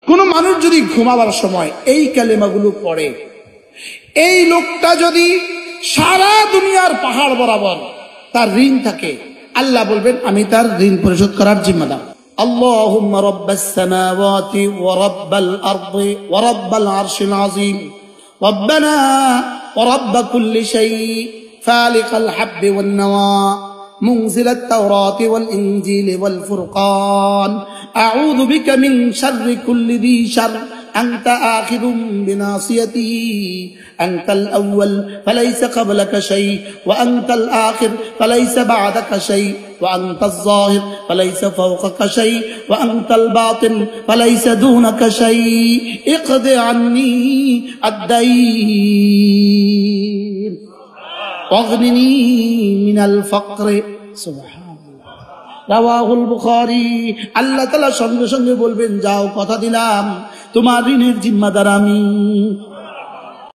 কোন মানুষ যদি ঘুমাবার সময় এই কালেমাগুলো পড়ে, এই লোকটা যদি সারা দুনিয়ার পাহাড় বরাবর তার ঋণ থাকে, আল্লাহ বলবেন আমি তার ঋণ পরিশোধ করার জিম্মাদার। আল্লাহুম্মা রাব্বাস সামাওয়াতি ওয়া রাব্বাল আরদি ওয়া রাব্বাল আরশিল আযীম রব্বানা ওয়া রাব্ব কুল্লি শাই ফালিকাল হাব্বি ওয়ান নাওয়া মুনজিল আত-তাওরাতি ওয়াল ইনজিলি ওয়াল ফুরকান আউযু বিকা মিন শাররি কুল্লি যী শারর أنت آخذ بناصيته أنت الأول فليس قبلك شيء وأنت الآخر فليس بعدك شيء وأنت الظاهر فليس فوقك شيء وأنت الباطن فليس دونك شيء اقض عني الدين واغنني من الفقر سبحان রাওয়াহুল বুখারী। আল্লাহ তাআলা সঙ্গে সঙ্গে বলবেন যাও কথা দিলাম তোমার ঋণের জিম্মাদার আমি।